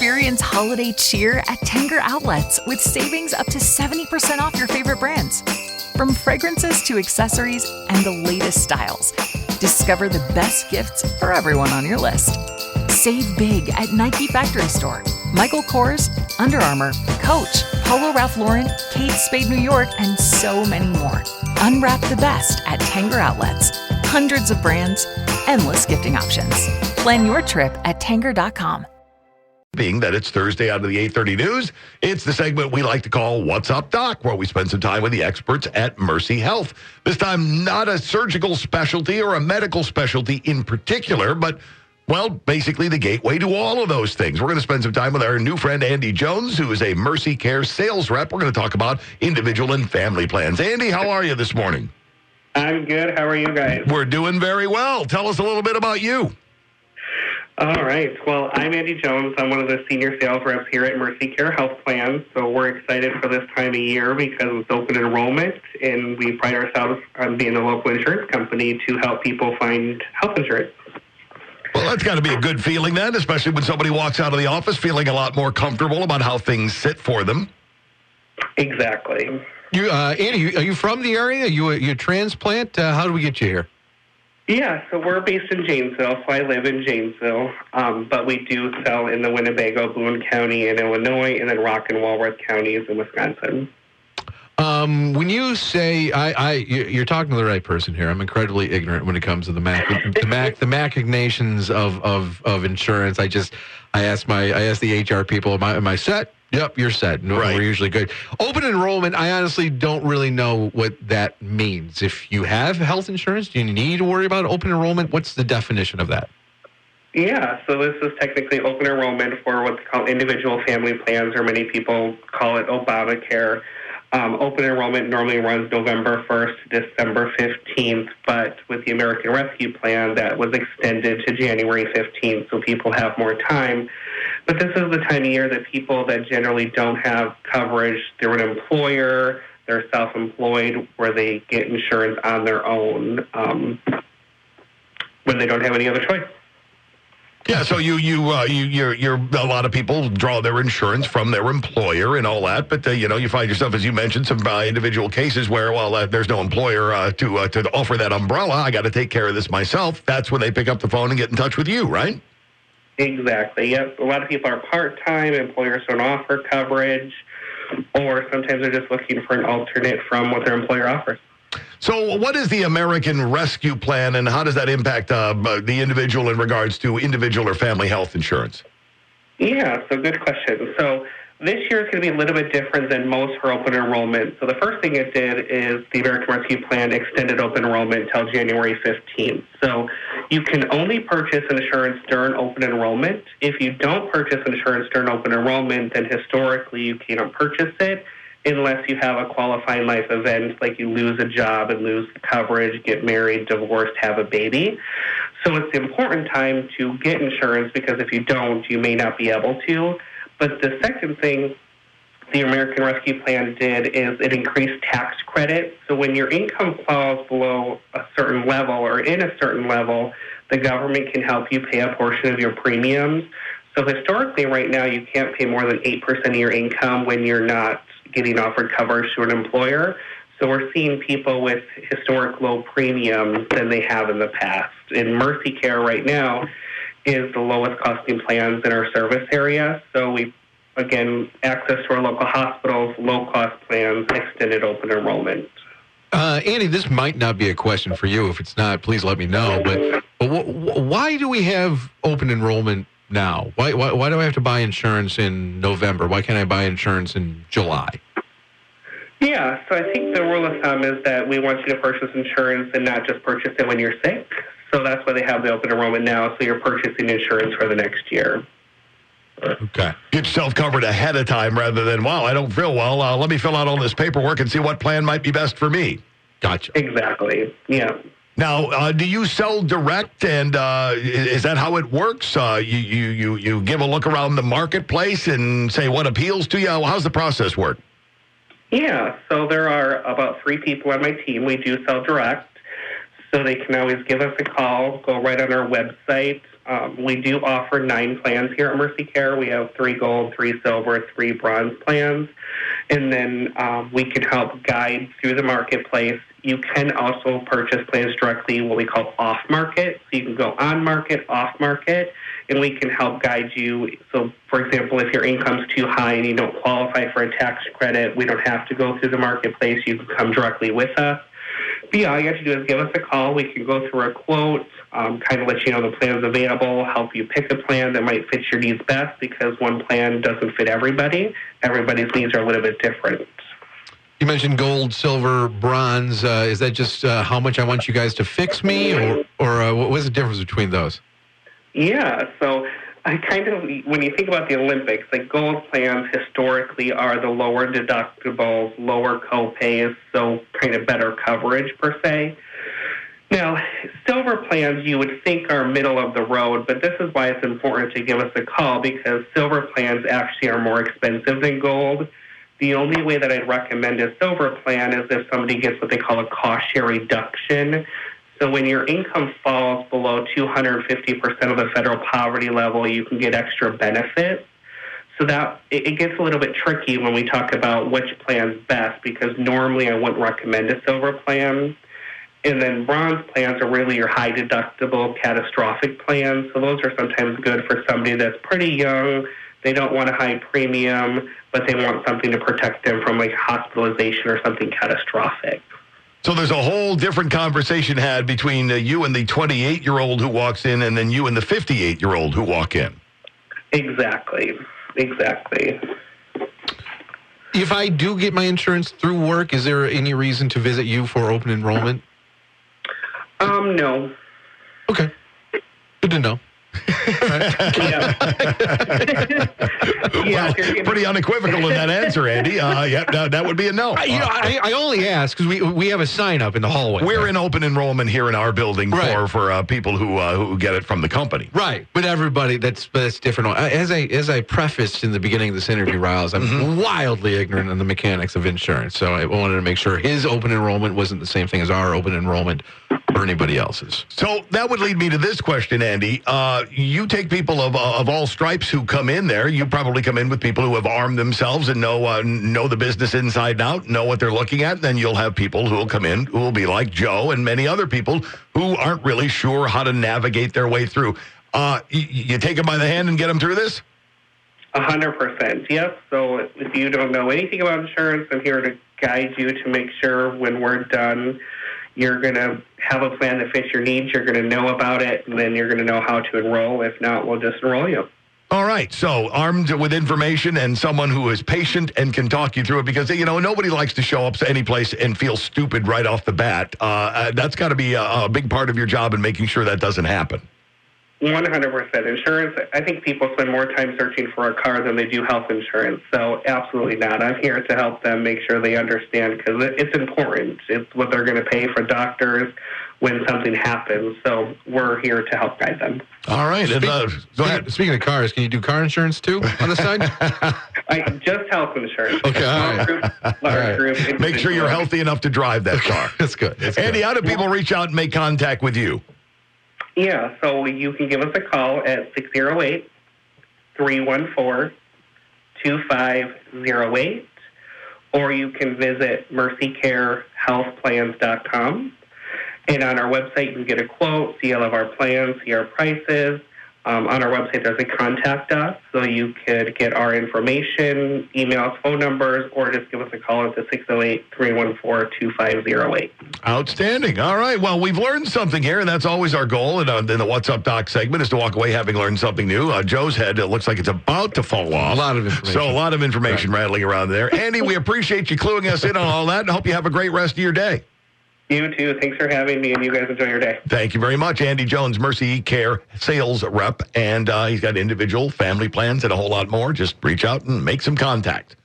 Experience holiday cheer at Tanger Outlets with savings up to 70% off your favorite brands. From fragrances to accessories and the latest styles, discover the best gifts for everyone on your list. Save big at Nike Factory Store, Michael Kors, Under Armour, Coach, Polo Ralph Lauren, Kate Spade New York, and so many more. Unwrap the best at Tanger Outlets. Hundreds of brands, endless gifting options. Plan your trip at Tanger.com. Being that it's Thursday out of the 8:30 news, it's the segment we like to call What's Up, Doc, where we spend some time with the experts at Mercy Health. This time, not a surgical specialty or a medical specialty in particular, but, well, basically the gateway to all of those things. We're going to spend some time with our new friend, Andy Jones, who is a Mercy Care sales rep. We're going to talk about individual and family plans. Andy, how are you this morning? I'm good. How are you guys? We're doing very well. Tell us a little bit about you. All right. Well, I'm Andy Jones. I'm one of the senior sales reps here at Mercy Care Health Plan. So we're excited for this time of year because it's open enrollment, and we pride ourselves on being a local insurance company to help people find health insurance. Well, that's got to be a good feeling then, especially when somebody walks out of the office feeling a lot more comfortable about how things sit for them. Exactly. You, Andy, are you from the area? Are you a transplant? How do we get you here? Yeah, so we're based in Janesville, so I live in Janesville, but we do sell in the Winnebago, Boone County in Illinois, and then Rock and Walworth counties in Wisconsin. When you say, you're talking to the right person here. I'm incredibly ignorant when it comes to the machinations of insurance. I asked the HR people, am I set? Yep, you're set. No, right. We're usually good. Open enrollment, I honestly don't really know what that means. If you have health insurance, do you need to worry about open enrollment? What's the definition of that? Yeah, so this is technically open enrollment for what's called individual family plans, or many people call it Obamacare. Open enrollment normally runs November 1st to December 15th, but with the American Rescue Plan, that was extended to January 15th, so people have more time. But this is the time of year that people that generally don't have coverage, they're an employer, they're self-employed, where they get insurance on their own when they don't have any other choice. Yeah, so you're a lot of people draw their insurance from their employer and all that, but you find yourself, as you mentioned, some individual cases where, there's no employer to offer that umbrella. I got to take care of this myself. That's when they pick up the phone and get in touch with you, right? Exactly. Yep. A lot of people are part-time. Employers don't offer coverage, or sometimes they're just looking for an alternate from what their employer offers. So what is the American Rescue Plan, and how does that impact the individual in regards to individual or family health insurance? Yeah, so good question. So this year is going to be a little bit different than most for open enrollment. So the first thing it did is the American Rescue Plan extended open enrollment until January 15th. So you can only purchase insurance during open enrollment. If you don't purchase insurance during open enrollment, then historically you cannot purchase it unless you have a qualifying life event, like you lose a job and lose coverage, get married, divorced, have a baby. So it's the important time to get insurance, because if you don't, you may not be able to. But the second thing the American Rescue Plan did is it increased tax credit. So when your income falls below a certain level or in a certain level, the government can help you pay a portion of your premiums. So historically right now you can't pay more than 8% of your income when you're not getting offered coverage through an employer. So we're seeing people with historic low premiums than they have in the past. And Mercy Care right now is the lowest costing plans in our service area. So we, again, access to our local hospitals, low cost plans, extended open enrollment. Andy, this might not be a question for you. If it's not, please let me know. But why do we have open enrollment now? Why do I have to buy insurance in November? Why can't I buy insurance in July? Yeah, so I think the rule of thumb is that we want you to purchase insurance and not just purchase it when you're sick. So that's why they have the open enrollment now, so you're purchasing insurance for the next year. Okay. Get yourself covered ahead of time rather than, wow, I don't feel well. Let me fill out all this paperwork and see what plan might be best for me. Gotcha. Exactly, yeah. Now, do you sell direct, and is that how it works? You give a look around the marketplace and say what appeals to you? How's the process work? Yeah, so there are about 3 people on my team. We do sell direct, so they can always give us a call, go right on our website, We do offer 9 plans here at Mercy Care. We have 3 gold, 3 silver, 3 bronze plans. And then we can help guide through the marketplace. You can also purchase plans directly, what we call off-market. So you can go on-market, off-market, and we can help guide you. So, for example, if your income's too high and you don't qualify for a tax credit, we don't have to go through the marketplace. You can come directly with us. But yeah, all you have to do is give us a call. We can go through a quote, kind of let you know the plan's available, help you pick a plan that might fit your needs best, because one plan doesn't fit everybody. Everybody's needs are a little bit different. You mentioned gold, silver, bronze. Is that just how much I want you guys to fix me, or what's the difference between those? Yeah, so I kind of, when you think about the Olympics, the gold plans historically are the lower deductibles, lower co-pays, so kind of better coverage per se. Now, silver plans you would think are middle of the road, but this is why it's important to give us a call, because silver plans actually are more expensive than gold. The only way that I'd recommend a silver plan is if somebody gets what they call a cost share reduction. So when your income falls below 250% of the federal poverty level, you can get extra benefits. So that it gets a little bit tricky when we talk about which plan's best, because normally I wouldn't recommend a silver plan. And then bronze plans are really your high deductible catastrophic plans. So those are sometimes good for somebody that's pretty young. They don't want a high premium, but they want something to protect them from like hospitalization or something catastrophic. So there's a whole different conversation had between you and the 28-year-old who walks in, and then you and the 58-year-old who walk in. Exactly. If I do get my insurance through work, is there any reason to visit you for open enrollment? No. Okay. Good to know. Yeah. Well, pretty unequivocal in that answer, Andy. That would be a no. I only ask because we have a sign up in the hallway. We're in open enrollment here in our building Right. for people who get it from the company. Right, but everybody, that's different. As I prefaced in the beginning of this interview, Riles, I'm wildly ignorant on the mechanics of insurance, so I wanted to make sure his open enrollment wasn't the same thing as our open enrollment or anybody else's. So that would lead me to this question, Andy. You take people of all stripes who come in there. You probably come in with people who have armed themselves and know the business inside and out, know what they're looking at. Then you'll have people who will come in who will be like Joe and many other people who aren't really sure how to navigate their way through. You take them by the hand and get them through this? 100%. Yes. So if you don't know anything about insurance, I'm here to guide you to make sure when we're done, you're going to have a plan that fits your needs. You're going to know about it, and then you're going to know how to enroll. If not, we'll just enroll you. All right. So armed with information and someone who is patient and can talk you through it, because, nobody likes to show up to any place and feel stupid right off the bat. That's got to be a big part of your job in making sure that doesn't happen. 100%. Insurance, I think people spend more time searching for a car than they do health insurance. So absolutely not. I'm here to help them make sure they understand, because it's important. It's what they're going to pay for doctors when something happens. So we're here to help guide them. All right. Go ahead. Speaking of cars, can you do car insurance too on the side? Just health insurance. Okay, all right. Large group. Make sure you're healthy enough to drive that car. That's good. Andy, how do people reach out and make contact with you? Yeah, so you can give us a call at 608-314-2508, or you can visit mercycarehealthplans.com. And on our website, you can get a quote, see all of our plans, see our prices. On our website, there's a contact us, so you could get our information, email us phone numbers, or just give us a call at the 608-314-2508. Outstanding. All right. Well, we've learned something here, and that's always our goal in the What's Up Doc segment, is to walk away having learned something new. Joe's head, it looks like it's about to fall off. A lot of information. So a lot of information rattling around there. Andy, we appreciate you cluing us in on all that, and hope you have a great rest of your day. You too. Thanks for having me, and you guys enjoy your day. Thank you very much. Andy Jones, Mercy Care sales rep, and he's got individual family plans and a whole lot more. Just reach out and make some contact.